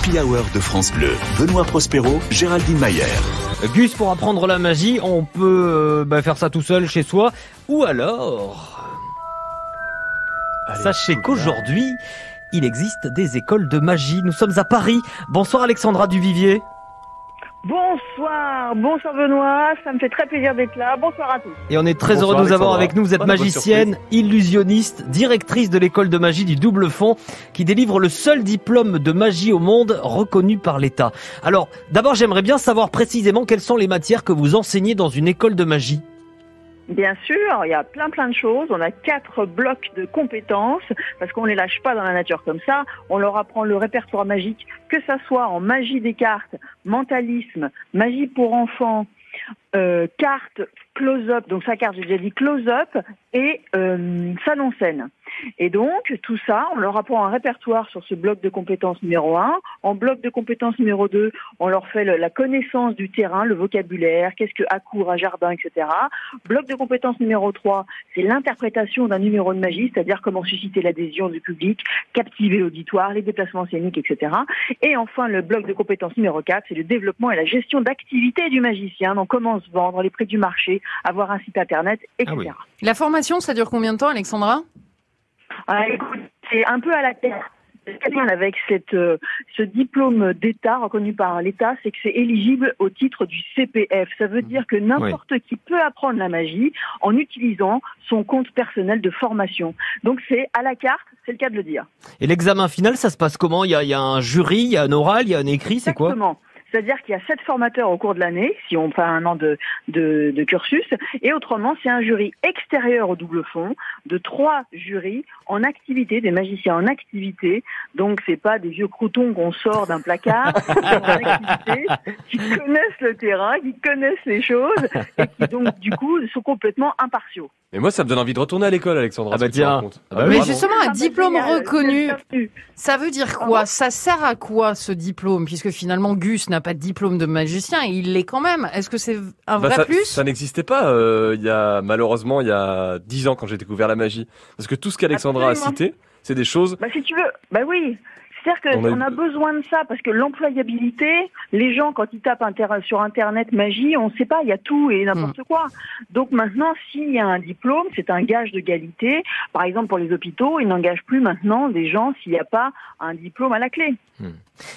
l'Happy Hour de France Bleu. Benoît Prospero, Géraldine Mayer. Gus, pour apprendre la magie, on peut faire ça tout seul chez soi. Ou alors... Sachez qu'aujourd'hui, il existe des écoles de magie. Nous sommes à Paris. Bonsoir Alexandra Duvivier. Bonsoir Benoît, ça me fait très plaisir d'être là. Bonsoir à tous. Et on est très heureux de vous avoir avec nous. Vous êtes magicienne, illusionniste, directrice de l'école de magie du Double Fond, qui délivre le seul diplôme de magie au monde reconnu par l'État. Alors, d'abord, j'aimerais bien savoir précisément quelles sont les matières que vous enseignez dans une école de magie. Bien sûr, il y a plein de choses. On a 4 blocs de compétences parce qu'on les lâche pas dans la nature comme ça. On leur apprend le répertoire magique, que ça soit en magie des cartes, mentalisme, magie pour enfants, carte close-up, donc sa carte j'ai déjà dit close-up, et salle en scène. Et donc tout ça, on leur apprend un répertoire sur ce bloc de compétences numéro 1. En bloc de compétences numéro 2, on leur fait la connaissance du terrain, le vocabulaire, qu'est-ce que à court, à jardin, etc. Bloc de compétences numéro 3, c'est l'interprétation d'un numéro de magie, c'est-à-dire comment susciter l'adhésion du public, captiver l'auditoire, les déplacements scéniques, etc. Et enfin, le bloc de compétences numéro 4, c'est le développement et la gestion d'activité du magicien, donc comment se vendre, les prix du marché, avoir un site internet, etc. Ah oui. La formation, ça dure combien de temps, Alexandra ? Écoute, c'est un peu à la terre. Ce qui est bien avec ce diplôme d'État reconnu par l'État, c'est que c'est éligible au titre du CPF. Ça veut dire que n'importe qui peut apprendre la magie en utilisant son compte personnel de formation. Donc c'est à la carte, c'est le cas de le dire. Et l'examen final, ça se passe comment ? Il y a un jury, il y a un oral, il y a un écrit, c'est quoi ? Exactement. C'est-à-dire qu'il y a 7 formateurs au cours de l'année, si on fait un an de cursus, et autrement, c'est un jury extérieur au Double Fond, de 3 jurys en activité, des magiciens en activité, donc c'est pas des vieux croutons qu'on sort d'un placard, en activité, qui connaissent le terrain, qui connaissent les choses, et qui donc, du coup, sont complètement impartiaux. Mais moi, ça me donne envie de retourner à l'école, Alexandra. Mais justement, un diplôme reconnu, ça veut dire quoi ? Ça sert à quoi, ce diplôme ? Puisque finalement, Gus n'a pas de diplôme de magicien et il l'est quand même. Est-ce que c'est un vrai plus ? Ça n'existait pas malheureusement, il y a 10 ans quand j'ai découvert la magie. Parce que tout ce qu'Alexandra a cité, c'est des choses... Si tu veux, oui. C'est-à-dire qu'on a besoin de ça parce que l'employabilité, les gens quand ils tapent sur Internet magie, on ne sait pas, il y a tout et n'importe quoi. Donc maintenant, s'il y a un diplôme, c'est un gage de qualité. Par exemple, pour les hôpitaux, ils n'engagent plus maintenant des gens s'il n'y a pas un diplôme à la clé.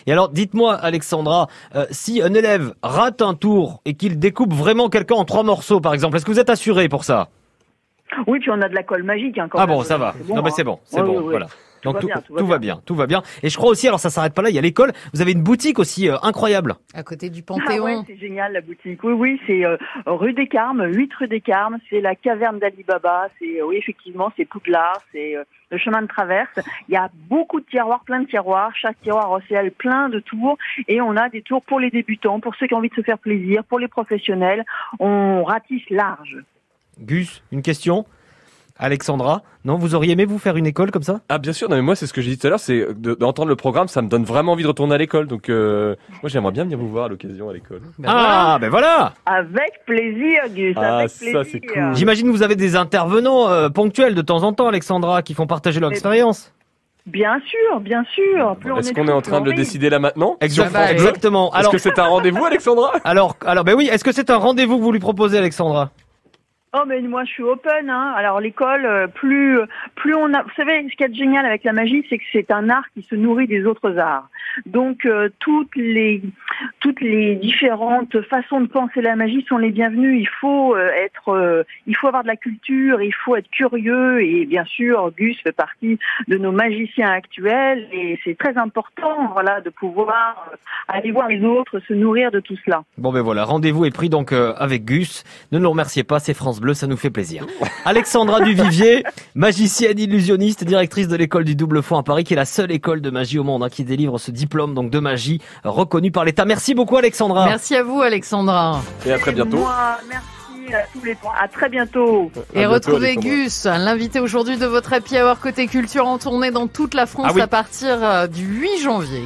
Et alors, dites-moi, Alexandra, si un élève rate un tour et qu'il découpe vraiment quelqu'un en 3 morceaux, par exemple, est-ce que vous êtes assuré pour ça ? Oui, puis on a de la colle magique. Quand même. Bon, ça va. C'est bon, voilà. Donc tout va bien. Et je crois aussi, alors ça s'arrête pas là, il y a l'école. Vous avez une boutique aussi incroyable. À côté du Panthéon. Ah ouais, c'est génial la boutique. Oui, c'est rue des Carmes, 8 rue des Carmes. C'est la caverne d'Ali Baba. Effectivement, c'est Poudlard, c'est le chemin de traverse. Il y a beaucoup de tiroirs, plein de tiroirs. Chaque tiroir recèle plein de tours. Et on a des tours pour les débutants, pour ceux qui ont envie de se faire plaisir, pour les professionnels. On ratisse large. Gus, une question ? Alexandra, non, vous auriez aimé vous faire une école comme ça ? Ah bien sûr, non mais moi c'est ce que j'ai dit tout à l'heure, c'est d'entendre le programme, ça me donne vraiment envie de retourner à l'école. Donc moi j'aimerais bien venir vous voir à l'occasion à l'école. Ben voilà. Avec plaisir, Gus, avec plaisir. Ça c'est cool. J'imagine que vous avez des intervenants ponctuels de temps en temps, Alexandra, qui font partager leur expérience. Bien sûr. Est-ce qu'on est en train de le décider là maintenant ? Exactement. Est-ce que c'est un rendez-vous, Alexandra ? Alors oui, est-ce que c'est un rendez-vous que vous lui proposez, Alexandra ? Oh mais moi je suis open Alors l'école plus on a, vous savez ce qui est génial avec la magie, c'est que c'est un art qui se nourrit des autres arts. Donc toutes les différentes façons de penser la magie sont les bienvenues. Il faut avoir de la culture, il faut être curieux et bien sûr Gus fait partie de nos magiciens actuels et c'est très important de pouvoir aller voir les autres, se nourrir de tout cela. Bon ben voilà, rendez-vous est pris donc avec Gus. Ne nous remerciez pas, c'est France Bleu, ça nous fait plaisir. Alexandra Duvivier, magicienne illusionniste, directrice de l'école du Double Fond à Paris, qui est la seule école de magie au monde qui délivre ce diplôme donc de magie reconnu par l'État. Merci beaucoup Alexandra. Merci à vous Alexandra. Et à très bientôt. Merci à tous les trois. À très bientôt. Et retrouvez Gus, l'invité aujourd'hui de votre Happy Hour côté culture en tournée dans toute la France à partir du 8 janvier.